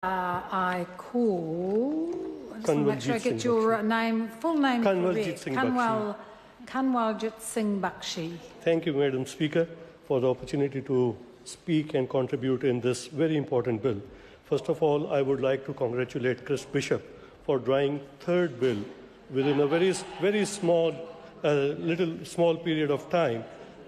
I call. I just want to make sure I Kanwaljit get Singh your name, full name Kanwaljit correct. Singh Bakshi. Kanwaljit Singh Bakshi. Thank you, Madam Speaker, for the opportunity to speak and contribute in this very important bill. First of all, I would like to congratulate Chris Bishop for drawing third bill within a very small, small period of time.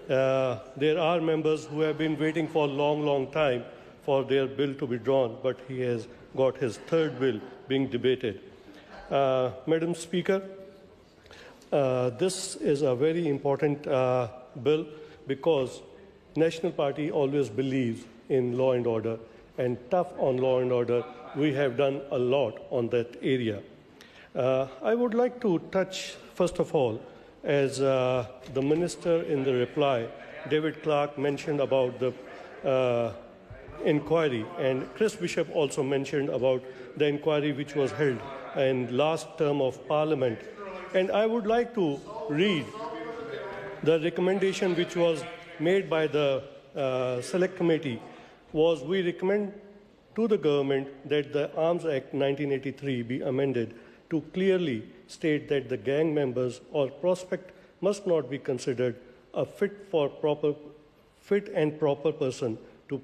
There are members who have been waiting for a long time for their bill to be drawn, but he has got his third bill being debated. Madam Speaker, this is a very important bill because National Party always believes in law and order, and tough on law and order. We have done a lot on that area. I would like to touch, first of all, as the Minister in the reply, David Clark, mentioned about the inquiry, and Chris Bishop also mentioned about the inquiry which was held in last term of Parliament. And I would like to read the recommendation which was made by the Select Committee. We recommend to the government that the Arms Act 1983 be amended to clearly state that the gang members or prospect must not be considered a fit and proper person to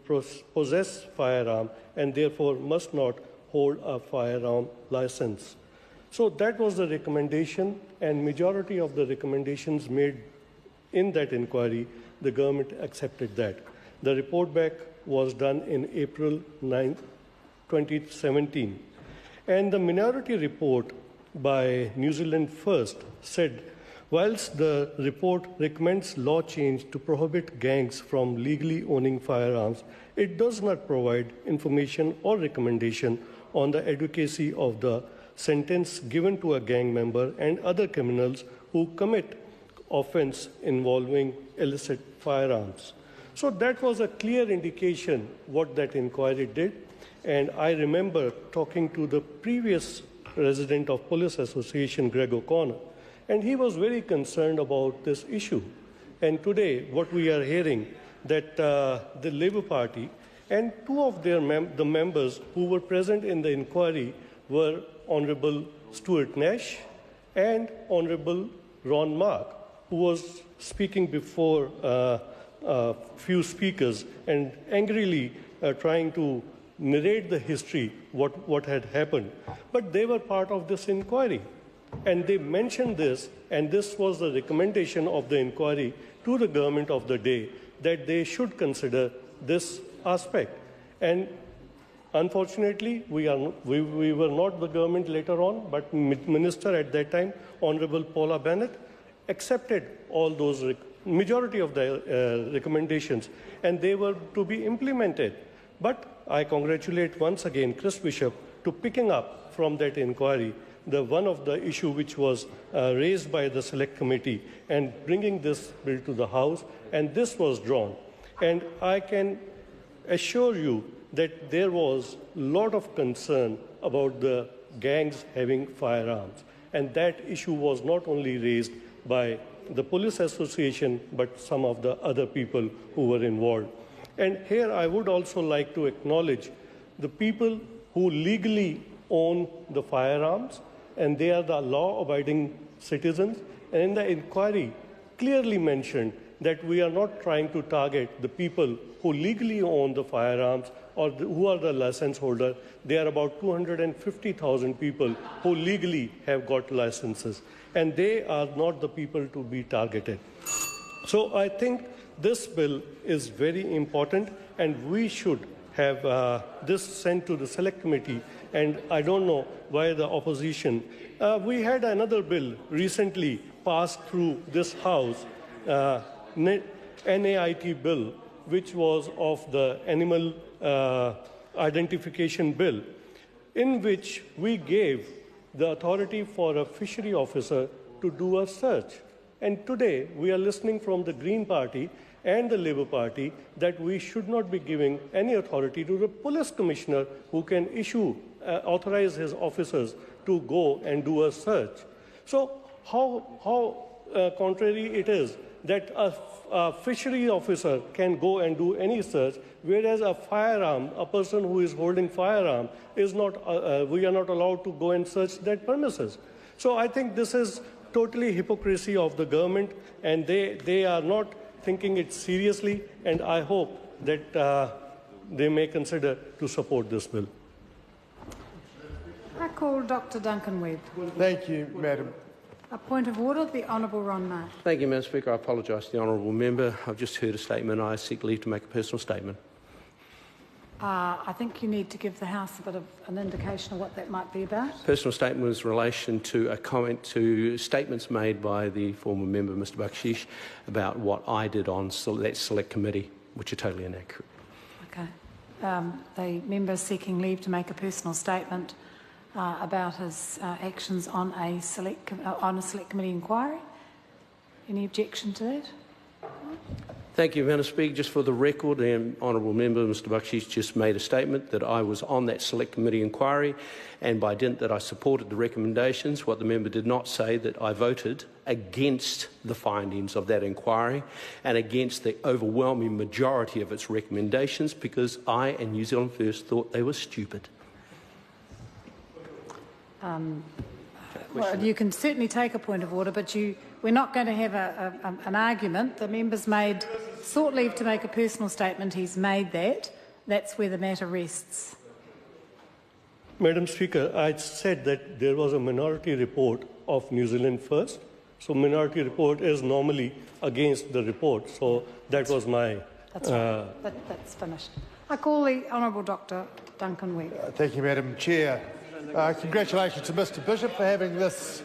possess firearm and therefore must not hold a firearm license. So that was the recommendation, and majority of the recommendations made in that inquiry, the government accepted that. The report back was done in April 9, 2017. And the minority report by New Zealand First said, whilst the report recommends law change to prohibit gangs from legally owning firearms, it does not provide information or recommendation on the advocacy of the sentence given to a gang member and other criminals who commit offense involving illicit firearms. So that was a clear indication what that inquiry did. And I remember talking to the previous president of Police Association, Greg O'Connor, and he was very concerned about this issue. And today, what we are hearing, that the Labour Party and two of the members who were present in the inquiry were Honourable Stuart Nash and Honourable Ron Mark, who was speaking before a few speakers and angrily trying to narrate the history, what had happened. But they were part of this inquiry. And they mentioned this, and this was the recommendation of the inquiry to the government of the day, that they should consider this aspect. And unfortunately, we were not the government later on, but Minister at that time, Honourable Paula Bennett, accepted all those, majority of the recommendations, and they were to be implemented. But I congratulate once again Chris Bishop to picking up from that inquiry one of the issue which was raised by the Select Committee and bringing this bill to the House, and this was drawn. And I can assure you that there was a lot of concern about the gangs having firearms. And that issue was not only raised by the Police Association, but some of the other people who were involved. And here I would also like to acknowledge the people who legally own the firearms, and they are the law-abiding citizens. And in the inquiry, clearly mentioned that we are not trying to target the people who legally own the firearms or who are the license holder. There are about 250,000 people who legally have got licenses, and they are not the people to be targeted. So I think this bill is very important, and we should have this sent to the Select Committee. And I don't know why the opposition. We had another bill recently passed through this House, NAIT bill, which was of the Animal Identification Bill, in which we gave the authority for a fishery officer to do a search. And today we are listening from the Green Party and the Labour Party that we should not be giving any authority to the police commissioner who can authorize his officers to go and do a search. So how contrary it is that a fishery officer can go and do any search, whereas a firearm, a person who is holding firearm, is not. We are not allowed to go and search that premises. So I think this is totally hypocrisy of the government, and they are not thinking it seriously. And I hope that they may consider to support this bill. I call Dr. Duncan Webb. Thank you, Madam. A point of order, the Honourable Ron Mark. Thank you, Madam Speaker. I apologise to the honourable member. I've just heard a statement. I seek leave to make a personal statement. I think you need to give the House a bit of an indication of what that might be about. Personal statement was in relation to a comment to statements made by the former member, Mr Bakshi, about what I did on that select committee, which are totally inaccurate. Okay. The member seeking leave to make a personal statement about his actions on a select committee inquiry. Any objection to that? Thank you, Madam Speaker. Just for the record, the honourable member, Mr Bakshi, just made a statement that I was on that select committee inquiry, and by dint that I supported the recommendations. What the member did not say that I voted against the findings of that inquiry and against the overwhelming majority of its recommendations, because I and New Zealand First thought they were stupid. Well, you can certainly take a point of order, but we're not going to have an argument. The member's sought leave to make a personal statement. He's made that. That's where the matter rests. Madam Speaker, I said that there was a minority report of New Zealand First. So minority report is normally against the report. So that was my... That's right. That's finished. I call the Honourable Dr. Duncan Webb. Thank you, Madam Chair. Congratulations to Mr Bishop for having this